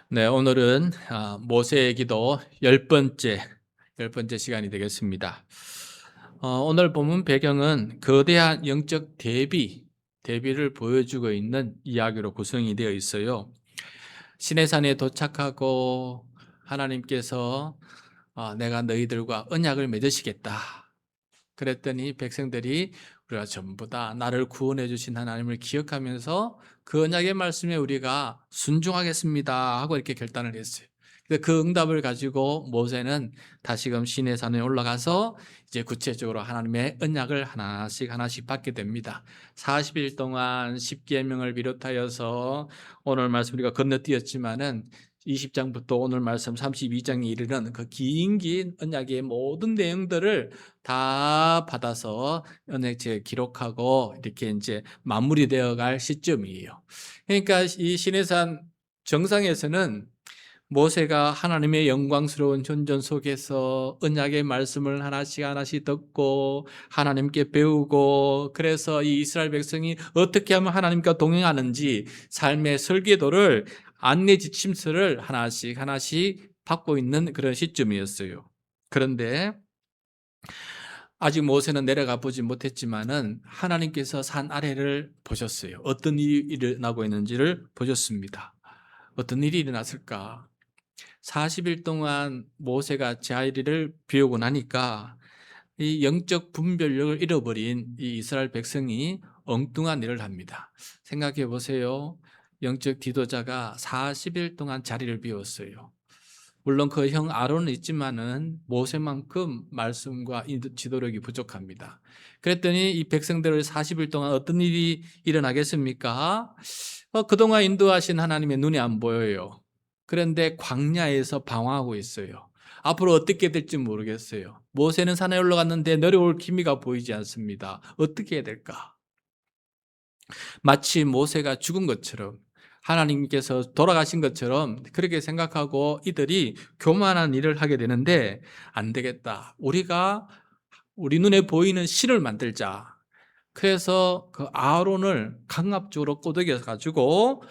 네, 오늘은 모세의 기도 열 번째 시간이 되겠습니다. 오늘 본문 배경은 거대한 영적 대비를 보여주고 있는 이야기로 구성이 되어 있어요. 시내산에 도착하고 하나님께서 내가 너희들과 언약을 맺으시겠다. 그랬더니 백성들이 우리가 전부 다 나를 구원해 주신 하나님을 기억하면서 그 언약의 말씀에 우리가 순종하겠습니다 하고 이렇게 결단을 했어요. 그래서 그 응답을 가지고 모세는 다시금 시내산에 올라가서 이제 구체적으로 하나님의 언약을 하나씩 받게 됩니다. 40일 동안 십계명을 비롯하여서 오늘 말씀 우리가 건너뛰었지만은 20장부터 오늘 말씀 32장에 이르는 그 긴 언약의 모든 내용들을 다 받아서 언약책에 기록하고 이렇게 이제 마무리되어 갈 시점이에요. 그러니까 이 시내산 정상에서는 모세가 하나님의 영광스러운 존전 속에서 언약의 말씀을 하나씩 듣고 하나님께 배우고, 그래서 이 이스라엘 백성이 어떻게 하면 하나님과 동행하는지 삶의 설계도를, 안내 지침서를 하나씩 받고 있는 그런 시점이었어요. 그런데 아직 모세는 내려가 보지 못했지만은 하나님께서 산 아래를 보셨어요. 어떤 일이 일어나고 있는지를 보셨습니다. 어떤 일이 일어났을까? 40일 동안 모세가 자리를 비우고 나니까 이 영적 분별력을 잃어버린 이 이스라엘 백성이 엉뚱한 일을 합니다. 생각해 보세요. 영적 지도자가 40일 동안 자리를 비웠어요. 물론 그 형 아론은 있지만은 모세만큼 말씀과 지도력이 부족합니다. 그랬더니 이 백성들을 40일 동안 어떤 일이 일어나겠습니까? 그동안 인도하신 하나님의 눈이 안 보여요. 그런데 광야에서 방황하고 있어요. 앞으로 어떻게 될지 모르겠어요. 모세는 산에 올라갔는데 내려올 기미가 보이지 않습니다. 어떻게 해야 될까? 마치 모세가 죽은 것처럼, 하나님께서 돌아가신 것처럼 그렇게 생각하고 이들이 교만한 일을 하게 되는데, 안 되겠다. 우리 눈에 보이는 신을 만들자. 그래서 그 아론을 강압적으로 꼬드겨 가지고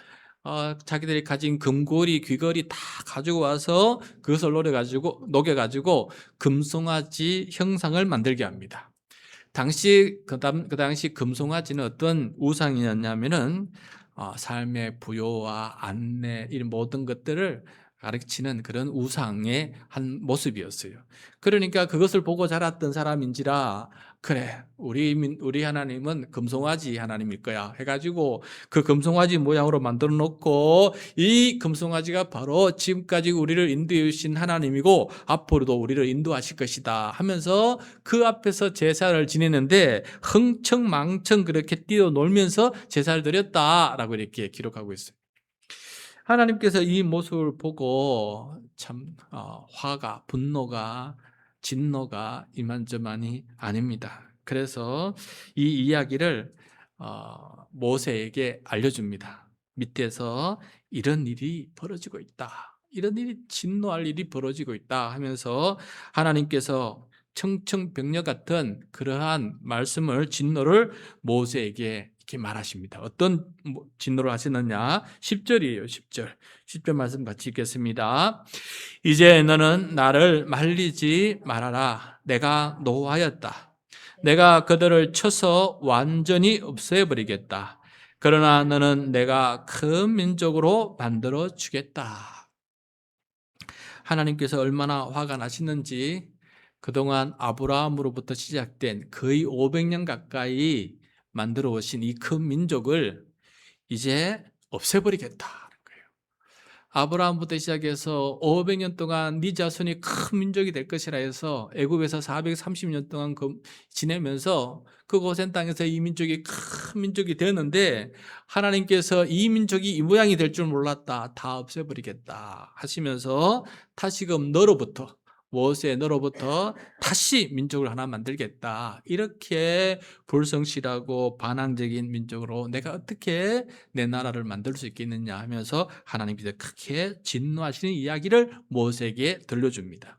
자기들이 가진 금고리, 귀걸이 다 가지고 와서 그것을 녹여 가지고 금송아지 형상을 만들게 합니다. 그 당시 금송아지는 어떤 우상이었냐면은 삶의 부요와 안내, 이런 모든 것들을 가르치는 그런 우상의 한 모습이었어요. 그러니까 그것을 보고 자랐던 사람인지라, 그래, 우리 하나님은 금송아지 하나님일 거야 해가지고 그 금송아지 모양으로 만들어 놓고, 이 금송아지가 바로 지금까지 우리를 인도해 주신 하나님이고 앞으로도 우리를 인도하실 것이다 하면서 그 앞에서 제사를 지내는데 흥청망청 그렇게 뛰어놀면서 제사를 드렸다라고 이렇게 기록하고 있어요. 하나님께서 이 모습을 보고 참 분노가, 진노가 이만저만이 아닙니다. 그래서 이 이야기를 모세에게 알려줍니다. 밑에서 이런 일이 벌어지고 있다, 이런 일이, 진노할 일이 벌어지고 있다 하면서 하나님께서 청청병력 같은 그러한 말씀을, 진노를 모세에게 이렇게 말하십니다. 어떤 진노를 하시느냐? 10절이에요. 10절 말씀 같이 읽겠습니다. 이제 너는 나를 말리지 말아라. 내가 노하였다. 내가 그들을 쳐서 완전히 없애버리겠다. 그러나 너는 내가 큰 민족으로 만들어 주겠다. 하나님께서 얼마나 화가 나시는지, 그동안 아브라함으로부터 시작된 거의 500년 가까이 만들어 오신 이 큰 민족을 이제 없애버리겠다. 아브라함부터 시작해서 500년 동안 네 자손이 큰 민족이 될 것이라 해서 애굽에서 430년 동안 지내면서 그 고센 땅에서 이 민족이 큰 민족이 되었는데, 하나님께서 이 민족이 이 모양이 될 줄 몰랐다, 다 없애버리겠다 하시면서 다시금 너로부터 다시 민족을 하나 만들겠다, 이렇게 불성실하고 반항적인 민족으로 내가 어떻게 내 나라를 만들 수 있겠느냐 하면서 하나님께서 크게 진노하시는 이야기를 모세에게 들려줍니다.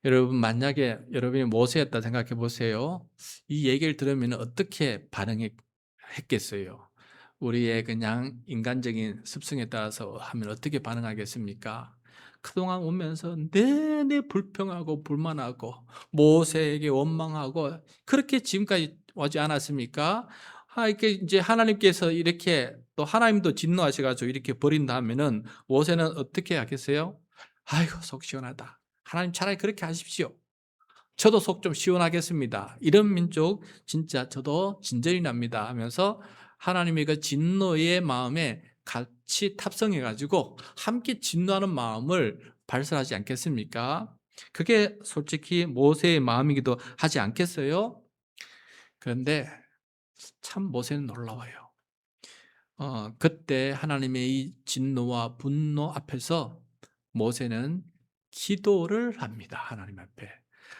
여러분, 만약에 여러분이 모세였다 생각해 보세요. 이 얘기를 들으면 어떻게 반응했겠어요? 우리의 그냥 인간적인 습성에 따라서 하면 어떻게 반응하겠습니까? 그동안 오면서 내내 불평하고 불만하고 모세에게 원망하고 그렇게 지금까지 오지 않았습니까? 이렇게 이제 하나님께서 이렇게 또 하나님도 진노하셔가지고 이렇게 버린다 하면은 모세는 어떻게 하겠어요? 아이고 속 시원하다. 하나님 차라리 그렇게 하십시오. 저도 속 좀 시원하겠습니다. 이런 민족 진짜 저도 진절이 납니다 하면서 하나님의 그 진노의 마음에 같이 탑승해 가지고 함께 진노하는 마음을 발설하지 않겠습니까? 그게 솔직히 모세의 마음이기도 하지 않겠어요? 그런데 참 모세는 놀라워요. 그때 하나님의 이 진노와 분노 앞에서 모세는 기도를 합니다. 하나님 앞에.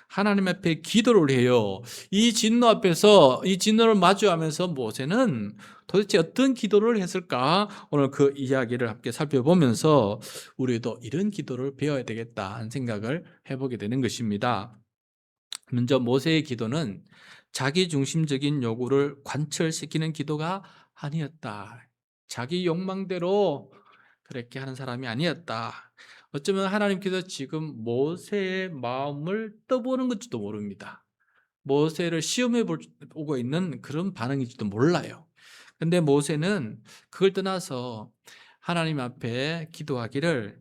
하나님 앞에 기도를 해요. 이 진노 앞에서 이 진노를 마주하면서 모세는 도대체 어떤 기도를 했을까? 오늘 그 이야기를 함께 살펴보면서 우리도 이런 기도를 배워야 되겠다 하는 생각을 해보게 되는 것입니다. 먼저 모세의 기도는 자기 중심적인 요구를 관철시키는 기도가 아니었다. 자기 욕망대로 그렇게 하는 사람이 아니었다. 어쩌면 하나님께서 지금 모세의 마음을 떠보는 건지도 모릅니다. 모세를 시험해 보고 있는 그런 반응인지도 몰라요. 근데 모세는 그걸 떠나서 하나님 앞에 기도하기를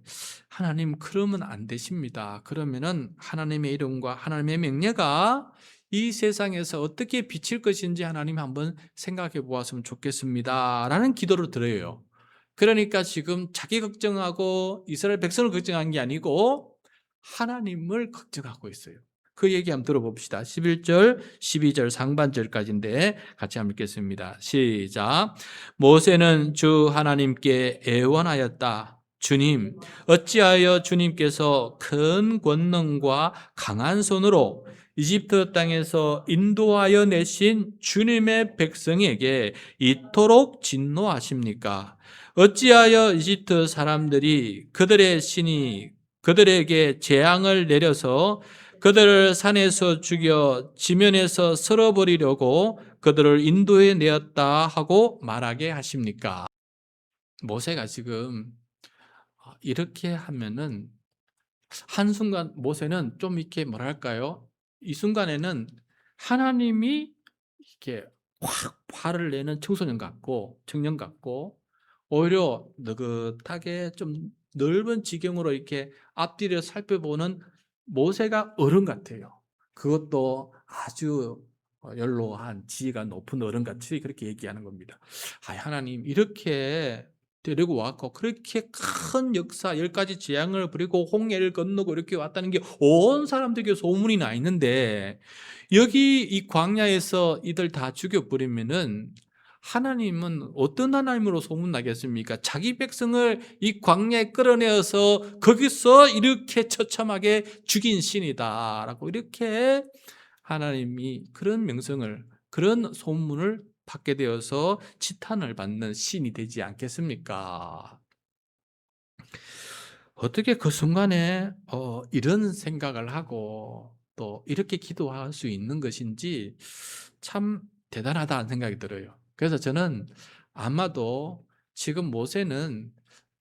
하나님 그러면 안 되십니다. 그러면은 하나님의 이름과 하나님의 명예가 이 세상에서 어떻게 비칠 것인지 하나님 한번 생각해 보았으면 좋겠습니다. 라는 기도를 드려요. 그러니까 지금 자기 걱정하고 이스라엘 백성을 걱정한 게 아니고 하나님을 걱정하고 있어요. 그 얘기 한번 들어봅시다. 11절, 12절 상반절까지인데 같이 한번 읽겠습니다. 시작. 모세는 주 하나님께 애원하였다. 주님, 어찌하여 주님께서 큰 권능과 강한 손으로 이집트 땅에서 인도하여 내신 주님의 백성에게 이토록 진노하십니까? 어찌하여 이집트 사람들이 그들의 신이 그들에게 재앙을 내려서 그들을 산에서 죽여 지면에서 쓸어버리려고 그들을 인도해 내었다 하고 말하게 하십니까? 모세가 지금 이렇게 하면은 한순간 모세는 좀 이렇게 뭐랄까요? 이 순간에는 하나님이 이렇게 확 화를 내는 청소년 같고 청년 같고 오히려 느긋하게 좀 넓은 지경으로 이렇게 앞뒤를 살펴보는 모세가 어른 같아요. 그것도 아주 연로한 지위가 높은 어른 같이 그렇게 얘기하는 겁니다. 하나님 이렇게 데리고 왔고 그렇게 큰 역사 10가지 재앙을 부리고 홍해를 건너고 이렇게 왔다는 게 온 사람들에게 소문이 나 있는데 여기 이 광야에서 이들 다 죽여버리면은 하나님은 어떤 하나님으로 소문나겠습니까? 자기 백성을 이 광야에 끌어내어서 거기서 이렇게 처참하게 죽인 신이다라고 이렇게 하나님이 그런 명성을 그런 소문을 받게 되어서 치탄을 받는 신이 되지 않겠습니까? 어떻게 그 순간에 이런 생각을 하고 또 이렇게 기도할 수 있는 것인지 참 대단하다는 생각이 들어요. 그래서 저는 아마도 지금 모세는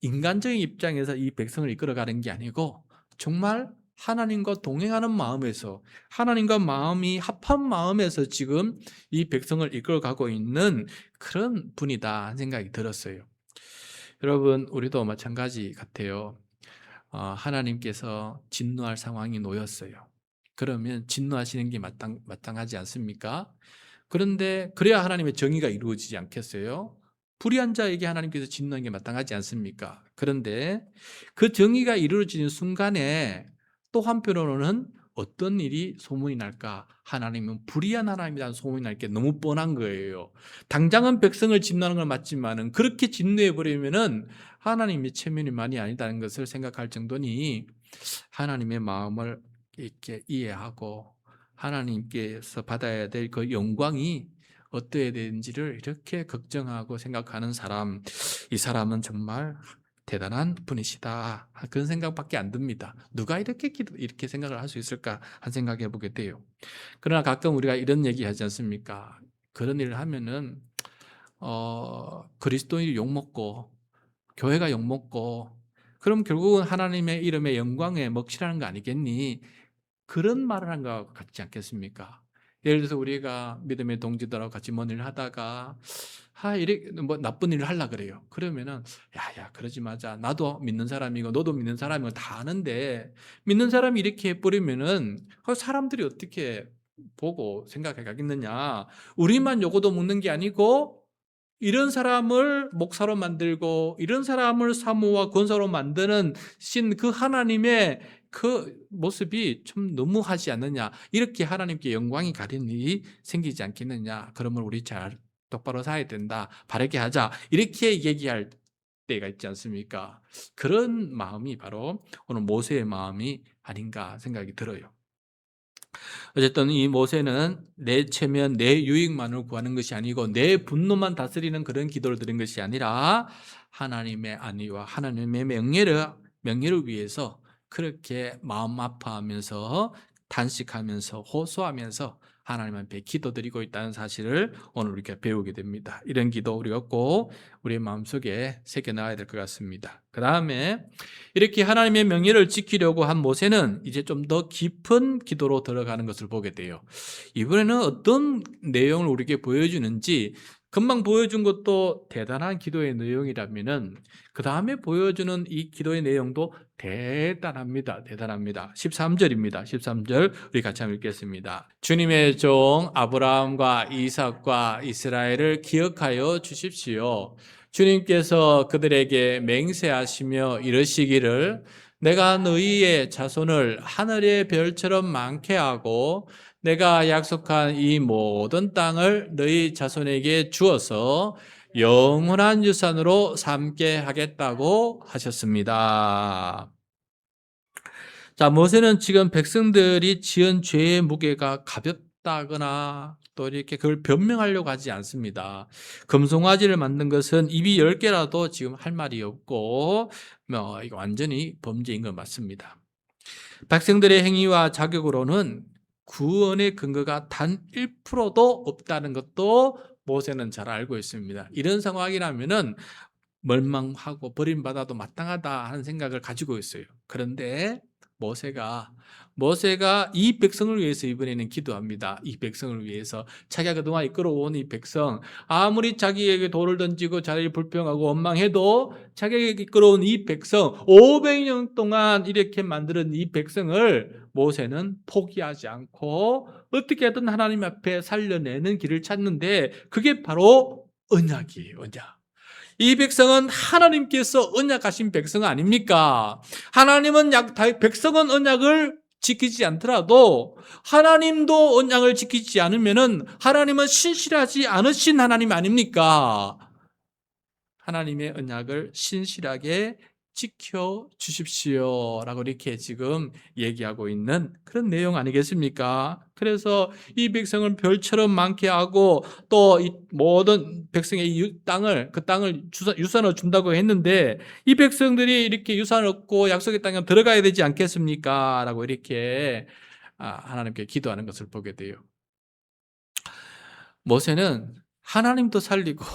인간적인 입장에서 이 백성을 이끌어가는 게 아니고 정말 하나님과 동행하는 마음에서 하나님과 마음이 합한 마음에서 지금 이 백성을 이끌어가고 있는 그런 분이다 하는 생각이 들었어요. 여러분 우리도 마찬가지 같아요. 하나님께서 진노할 상황이 놓였어요. 그러면 진노하시는 게 마땅하지 않습니까? 그런데 그래야 하나님의 정의가 이루어지지 않겠어요? 불의한 자에게 하나님께서 진노하는 게 마땅하지 않습니까? 그런데 그 정의가 이루어지는 순간에 또 한편으로는 어떤 일이 소문이 날까? 하나님은 불의한 하나님이라는 소문이 날 게 너무 뻔한 거예요. 당장은 백성을 진노하는 건 맞지만은 그렇게 진노해 버리면은 하나님의 체면이 많이 아니다는 것을 생각할 정도니 하나님의 마음을 이렇게 이해하고 하나님께서 받아야 될 그 영광이 어떠해야 되는지를 이렇게 걱정하고 생각하는 사람, 이 사람은 정말 대단한 분이시다. 그런 생각밖에 안 듭니다. 누가 이렇게 생각을 할 수 있을까? 한 생각해 보게 돼요. 그러나 가끔 우리가 이런 얘기 하지 않습니까? 그런 일을 하면은 그리스도인이 욕먹고 교회가 욕먹고 그럼 결국은 하나님의 이름의 영광에 먹칠하는 거 아니겠니? 그런 말을 한 것 같지 않겠습니까? 예를 들어서 우리가 믿음의 동지들하고 같이 뭔 일을 하다가 이래 뭐 나쁜 일을 하려 그래요. 그러면은 야야 그러지 마자. 나도 믿는 사람이고 너도 믿는 사람이고 다 아는데 믿는 사람이 이렇게 해버리면은 그 사람들이 어떻게 보고 생각해 가겠느냐. 우리만 요거도 묻는 게 아니고 이런 사람을 목사로 만들고 이런 사람을 사모와 권사로 만드는 신 그 하나님의 그 모습이 좀 너무하지 않느냐. 이렇게 하나님께 영광이 가린 일이 생기지 않겠느냐. 그러면 우리 잘 똑바로 살아야 된다. 바르게 하자. 이렇게 얘기할 때가 있지 않습니까? 그런 마음이 바로 오늘 모세의 마음이 아닌가 생각이 들어요. 어쨌든 이 모세는 내 체면, 내 유익만을 구하는 것이 아니고 내 분노만 다스리는 그런 기도를 드린 것이 아니라 하나님의 안위와 하나님의 명예를 위해서 그렇게 마음 아파하면서 단식하면서 호소하면서 하나님 앞에 기도드리고 있다는 사실을 오늘 우리가 배우게 됩니다. 이런 기도 우리가 꼭 우리의 마음속에 새겨놔야 될 것 같습니다. 그 다음에 이렇게 하나님의 명예를 지키려고 한 모세는 이제 좀 더 깊은 기도로 들어가는 것을 보게 돼요. 이번에는 어떤 내용을 우리에게 보여주는지 금방 보여준 것도 대단한 기도의 내용이라면은 그 다음에 보여주는 이 기도의 내용도 대단합니다. 대단합니다. 13절입니다. 13절 우리 같이 한번 읽겠습니다. 주님의 종 아브라함과 이삭과 이스라엘을 기억하여 주십시오. 주님께서 그들에게 맹세하시며 이르시기를 내가 너희의 자손을 하늘의 별처럼 많게 하고 내가 약속한 이 모든 땅을 너희 자손에게 주어서 영원한 유산으로 삼게 하겠다고 하셨습니다. 자, 모세는 지금 백성들이 지은 죄의 무게가 가볍다거나 또 이렇게 그걸 변명하려고 하지 않습니다. 금송아지를 만든 것은 입이 10개라도 지금 할 말이 없고 이거 완전히 범죄인 건 맞습니다. 백성들의 행위와 자격으로는 구원의 근거가 단 1%도 없다는 것도 모세는 잘 알고 있습니다. 이런 상황이라면은 멸망하고 버림받아도 마땅하다 하는 생각을 가지고 있어요. 그런데 모세가 이 백성을 위해서 이번에는 기도합니다. 이 백성을 위해서 자기가 그동안 이끌어온 이 백성, 아무리 자기에게 돌을 던지고 자기를 불평하고 원망해도 자기에게 이끌어온 이 백성, 500년 동안 이렇게 만드는 이 백성을 모세는 포기하지 않고 어떻게든 하나님 앞에 살려내는 길을 찾는데 그게 바로 언약이에요. 언약. 이 백성은 하나님께서 언약하신 백성 아닙니까? 백성은 언약을 지키지 않더라도 하나님도 언약을 지키지 않으면은 하나님은 신실하지 않으신 하나님 아닙니까? 하나님의 언약을 신실하게 지켜 주십시오 라고 이렇게 지금 얘기하고 있는 그런 내용 아니겠습니까? 그래서 이 백성을 별처럼 많게 하고 또 이 모든 백성의 그 땅을 유산으로 준다고 했는데 이 백성들이 이렇게 유산을 얻고 약속의 땅에 들어가야 되지 않겠습니까? 라고 이렇게 하나님께 기도하는 것을 보게 돼요. 모세는 하나님도 살리고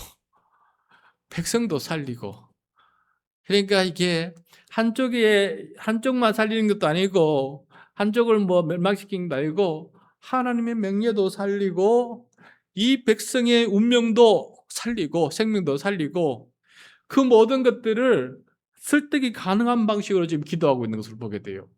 백성도 살리고 그러니까 이게 한쪽만 살리는 것도 아니고 한쪽을 멸망시키는 것도 아니고 하나님의 명예도 살리고 이 백성의 운명도 살리고 생명도 살리고 그 모든 것들을 설득이 가능한 방식으로 지금 기도하고 있는 것을 보게 돼요.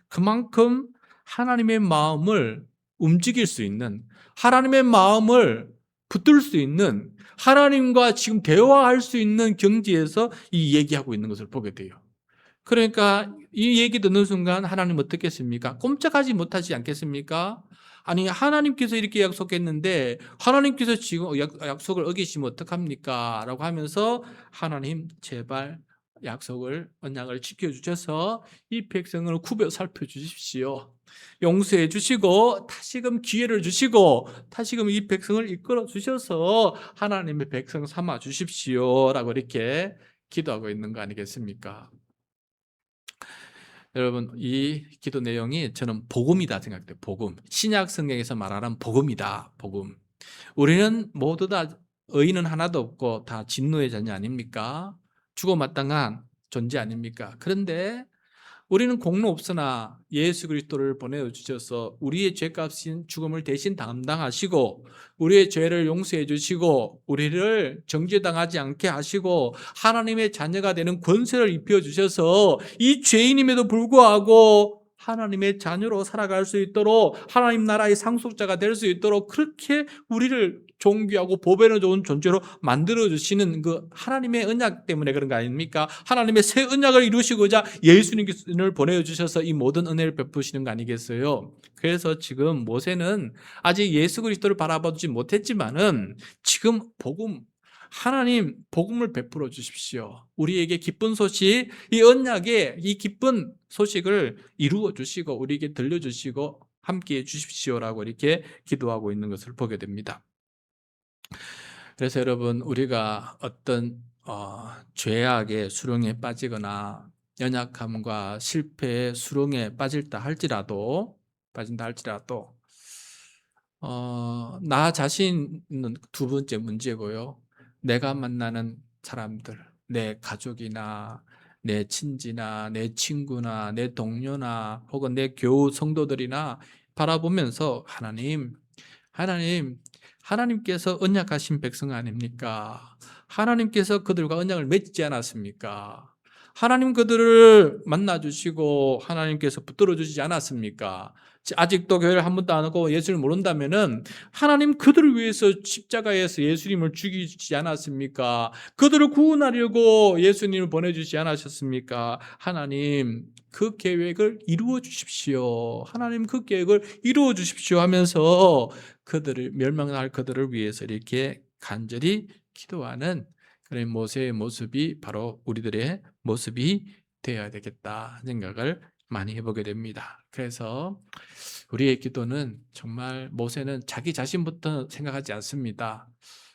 그만큼 하나님의 마음을 움직일 수 있는 하나님의 마음을 붙들 수 있는 하나님과 지금 대화할 수 있는 경지에서 이 얘기하고 있는 것을 보게 돼요. 그러니까 이 얘기 듣는 순간 하나님 어떻겠습니까? 꼼짝하지 못하지 않겠습니까? 아니 하나님께서 이렇게 약속했는데 하나님께서 지금 약속을 어기시면 어떡합니까? 라고 하면서 하나님 제발 언약을 지켜주셔서 이 백성을 구별 살펴주십시오. 용서해 주시고 다시금 기회를 주시고 다시금 이 백성을 이끌어 주셔서 하나님의 백성 삼아 주십시오 라고 이렇게 기도하고 있는 거 아니겠습니까? 여러분 이 기도 내용이 저는 복음이다 생각돼요. 복음. 신약 성경에서 말하는 복음이다. 복음. 우리는 모두 다 의인은 하나도 없고 다 진노의 자녀 아닙니까? 죽어마땅한 존재 아닙니까? 그런데 우리는 공로 없으나 예수 그리스도를 보내어 주셔서 우리의 죄값인 죽음을 대신 담당하시고 우리의 죄를 용서해 주시고 우리를 정죄당하지 않게 하시고 하나님의 자녀가 되는 권세를 입혀 주셔서 이 죄인임에도 불구하고 하나님의 자녀로 살아갈 수 있도록 하나님 나라의 상속자가 될 수 있도록 그렇게 우리를 존귀하고 보배는 좋은 존재로 만들어 주시는 그 하나님의 언약 때문에 그런 거 아닙니까? 하나님의 새 언약을 이루시고자 예수님을 보내 주셔서 이 모든 은혜를 베푸시는 거 아니겠어요? 그래서 지금 모세는 아직 예수 그리스도를 바라보지 못했지만은 지금 하나님 복음을 베풀어 주십시오. 우리에게 기쁜 소식, 이 언약의 이 기쁜 소식을 이루어 주시고 우리에게 들려 주시고 함께 해 주십시오라고 이렇게 기도하고 있는 것을 보게 됩니다. 그래서 여러분 우리가 어떤 죄악의 수렁에 빠지거나 연약함과 실패의 수렁에 빠진다 할지라도 나 자신은 두 번째 문제고요. 내가 만나는 사람들, 내 가족이나 내 친지나 내 친구나 내 동료나 혹은 내 교우 성도들이나 바라보면서 하나님께서 언약하신 백성 아닙니까? 하나님께서 그들과 언약을 맺지 않았습니까? 하나님 그들을 만나주시고 하나님께서 붙들어 주시지 않았습니까? 아직도 교회를 한 번도 안 하고 예수를 모른다면은 하나님 그들을 위해서 십자가에서 예수님을 죽이지 않았습니까? 그들을 구원하려고 예수님을 보내주지 않으셨습니까? 하나님 그 계획을 이루어 주십시오. 하나님 그 계획을 이루어 주십시오 하면서 멸망할 그들을 위해서 이렇게 간절히 기도하는 그런 모세의 모습이 바로 우리들의 모습이 되어야 되겠다 생각을 많이 해보게 됩니다. 그래서 우리의 기도는 정말 모세는 자기 자신부터 생각하지 않습니다.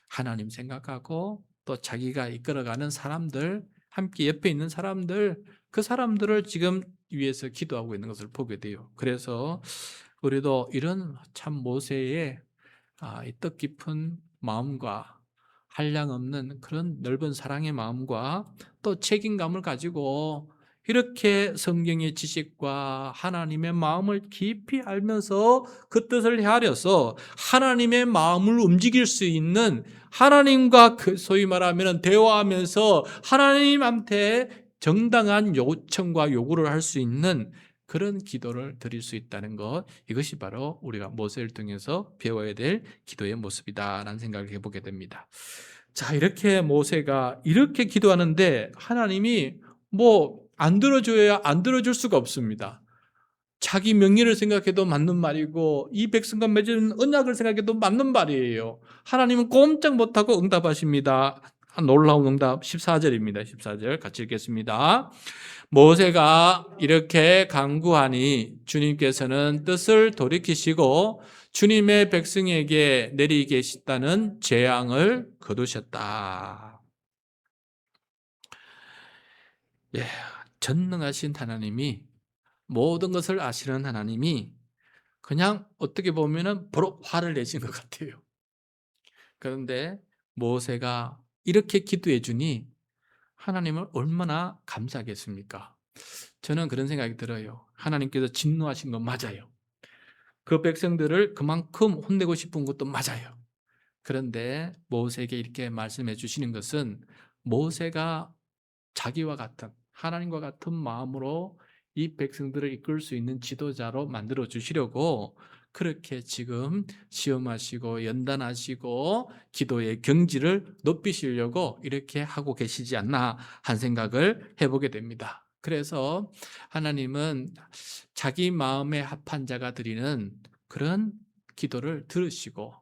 하나님 생각하고 또 자기가 이끌어가는 사람들, 함께 옆에 있는 사람들, 그 사람들을 지금 위해서 기도하고 있는 것을 보게 돼요. 그래서 우리도 이런 참 모세의 이 뜻깊은 마음과 한량없는 그런 넓은 사랑의 마음과 또 책임감을 가지고 이렇게 성경의 지식과 하나님의 마음을 깊이 알면서 그 뜻을 헤아려서 하나님의 마음을 움직일 수 있는 하나님과 소위 말하면 대화하면서 하나님한테 정당한 요청과 요구를 할 수 있는 그런 기도를 드릴 수 있다는 것, 이것이 바로 우리가 모세를 통해서 배워야 될 기도의 모습이다라는 생각을 해보게 됩니다. 자, 이렇게 모세가 이렇게 기도하는데 하나님이 안 들어줘야 안 들어줄 수가 없습니다. 자기 명예를 생각해도 맞는 말이고 이 백성과 맺은 언약을 생각해도 맞는 말이에요. 하나님은 꼼짝 못하고 응답하십니다. 놀라운 응답 14절입니다. 14절 같이 읽겠습니다. 모세가 이렇게 간구하니 주님께서는 뜻을 돌이키시고 주님의 백성에게 내리 계시다는 재앙을 거두셨다. 예, 전능하신 하나님이 모든 것을 아시는 하나님이 그냥 어떻게 보면은 바로 화를 내신 것 같아요. 그런데 모세가 이렇게 기도해 주니 하나님을 얼마나 감사하겠습니까? 저는 그런 생각이 들어요. 하나님께서 진노하신 건 맞아요. 그 백성들을 그만큼 혼내고 싶은 것도 맞아요. 그런데 모세에게 이렇게 말씀해 주시는 것은 모세가 자기와 같은 하나님과 같은 마음으로 이 백성들을 이끌 수 있는 지도자로 만들어 주시려고 그렇게 지금 시험하시고 연단하시고 기도의 경지를 높이시려고 이렇게 하고 계시지 않나 한 생각을 해보게 됩니다. 그래서 하나님은 자기 마음에 합한 자가 드리는 그런 기도를 들으시고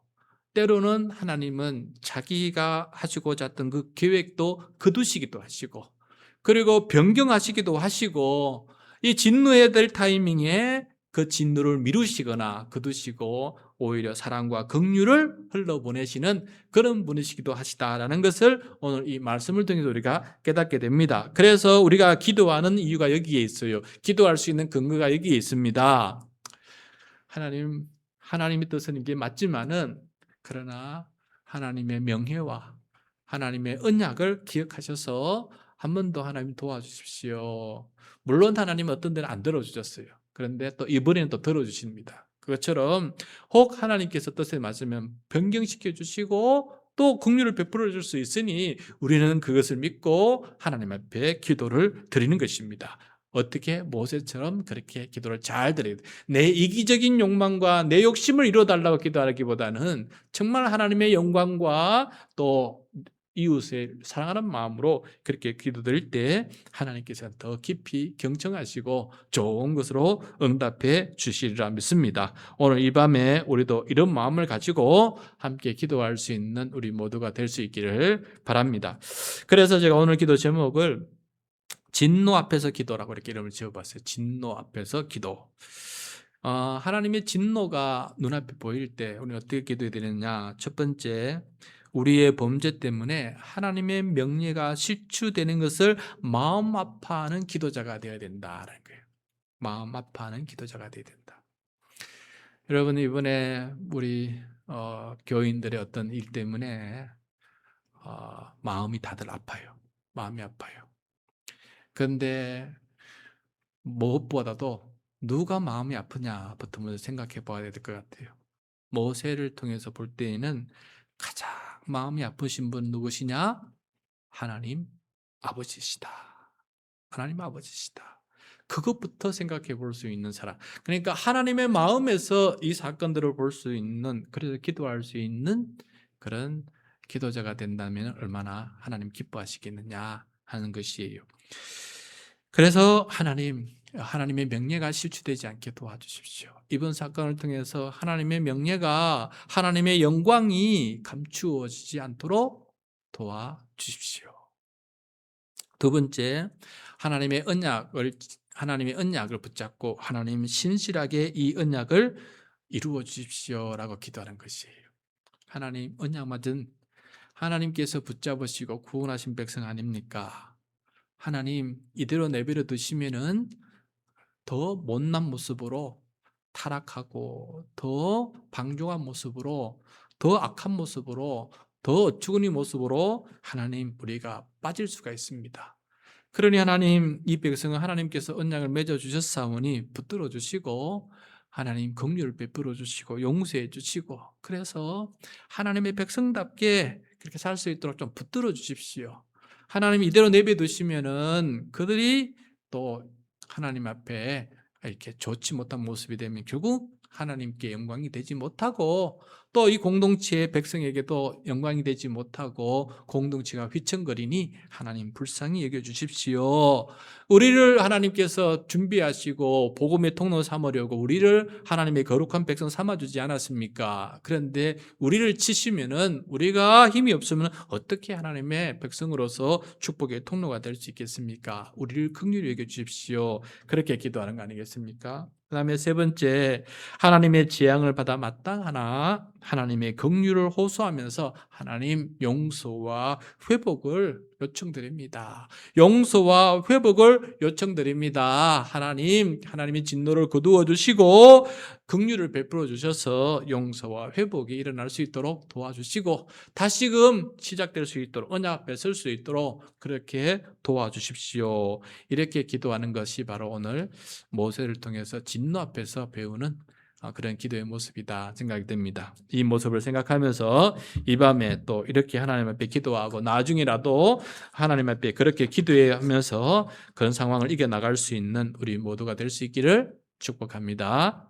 때로는 하나님은 자기가 하시고자 했던 그 계획도 거두시기도 하시고 그리고 변경하시기도 하시고 이 진노해야 될 타이밍에 그 진노를 미루시거나 거두시고 오히려 사랑과 긍휼을 흘러보내시는 그런 분이시기도 하시다라는 것을 오늘 이 말씀을 통해서 우리가 깨닫게 됩니다. 그래서 우리가 기도하는 이유가 여기에 있어요. 기도할 수 있는 근거가 여기에 있습니다. 하나님의 뜻은 이게 맞지만은 그러나 하나님의 명예와 하나님의 언약을 기억하셔서 한 번 더 하나님 도와주십시오. 물론 하나님은 어떤 데는 안 들어주셨어요. 그런데 또 이번에는 또 들어주십니다. 그것처럼 혹 하나님께서 뜻에 맞으면 변경시켜 주시고 또 긍휼을 베풀어 줄 수 있으니 우리는 그것을 믿고 하나님 앞에 기도를 드리는 것입니다. 어떻게? 모세처럼 그렇게 기도를 잘 드려야 돼요. 내 이기적인 욕망과 내 욕심을 이루어달라고 기도하기보다는 정말 하나님의 영광과 또 이웃을 사랑하는 마음으로 그렇게 기도드릴 때 하나님께서 더 깊이 경청하시고 좋은 것으로 응답해 주시리라 믿습니다. 오늘 이 밤에 우리도 이런 마음을 가지고 함께 기도할 수 있는 우리 모두가 될 수 있기를 바랍니다. 그래서 제가 오늘 기도 제목을 진노 앞에서 기도라고 이렇게 이름을 지어봤어요. 진노 앞에서 기도. 하나님의 진노가 눈앞에 보일 때 우리는 어떻게 기도해야 되느냐? 첫 번째, 우리의 범죄 때문에 하나님의 명예가 실추되는 것을 마음 아파하는 기도자가 되어야 된다라는 거예요. 마음 아파하는 기도자가 되어야 된다. 여러분, 이번에 우리 교인들의 어떤 일 때문에 마음이 다들 아파요. 마음이 아파요. 그런데 무엇보다도 누가 마음이 아프냐부터 먼저 생각해 봐야 될 것 같아요. 모세를 통해서 볼 때에는 가장 마음이 아프신 분 누구시냐? 하나님 아버지시다. 하나님 아버지시다. 그것부터 생각해 볼 수 있는 사람. 그러니까 하나님의 마음에서 이 사건들을 볼 수 있는, 그래서 기도할 수 있는 그런 기도자가 된다면 얼마나 하나님 기뻐하시겠느냐 하는 것이에요. 그래서 하나님의 명예가 실추되지 않게 도와주십시오. 이번 사건을 통해서 하나님의 명예가, 하나님의 영광이 감추어지지 않도록 도와주십시오. 두 번째, 하나님의 언약을 붙잡고 하나님 신실하게 이 언약을 이루어 주십시오라고 기도하는 것이에요. 하나님 언약 맞은 하나님께서 붙잡으시고 구원하신 백성 아닙니까? 하나님 이대로 내버려 두시면은 더 못난 모습으로 타락하고 더 방종한 모습으로 더 악한 모습으로 더 어처구니 모습으로 하나님 우리가 빠질 수가 있습니다. 그러니 하나님 이 백성은 하나님께서 언약을 맺어 주셨사오니 붙들어 주시고 하나님 긍휼을 베풀어 주시고 용서해 주시고 그래서 하나님의 백성답게 그렇게 살 수 있도록 좀 붙들어 주십시오. 하나님 이대로 내버려 두시면은 그들이 또 하나님 앞에 이렇게 좋지 못한 모습이 되면 결국 하나님께 영광이 되지 못하고 또 이 공동체의 백성에게도 영광이 되지 못하고 공동체가 휘청거리니 하나님 불쌍히 여겨주십시오. 우리를 하나님께서 준비하시고 복음의 통로 삼으려고 우리를 하나님의 거룩한 백성 삼아주지 않았습니까? 그런데 우리를 치시면은 우리가 힘이 없으면 어떻게 하나님의 백성으로서 축복의 통로가 될 수 있겠습니까? 우리를 긍휼히 여겨주십시오. 그렇게 기도하는 거 아니겠습니까? 그 다음에 세 번째, 하나님의 재앙을 받아 마땅하나 하나님의 긍휼을 호소하면서 하나님 용서와 회복을 요청드립니다. 용서와 회복을 요청드립니다. 하나님의 진노를 거두어 주시고 긍휼을 베풀어 주셔서 용서와 회복이 일어날 수 있도록 도와주시고 다시금 시작될 수 있도록 언약 앞에 설 수 있도록 그렇게 도와주십시오. 이렇게 기도하는 것이 바로 오늘 모세를 통해서 진노 앞에서 배우는 그런 기도의 모습이다 생각이 듭니다. 이 모습을 생각하면서 이 밤에 또 이렇게 하나님 앞에 기도하고 나중에라도 하나님 앞에 그렇게 기도하면서 그런 상황을 이겨나갈 수 있는 우리 모두가 될 수 있기를 축복합니다.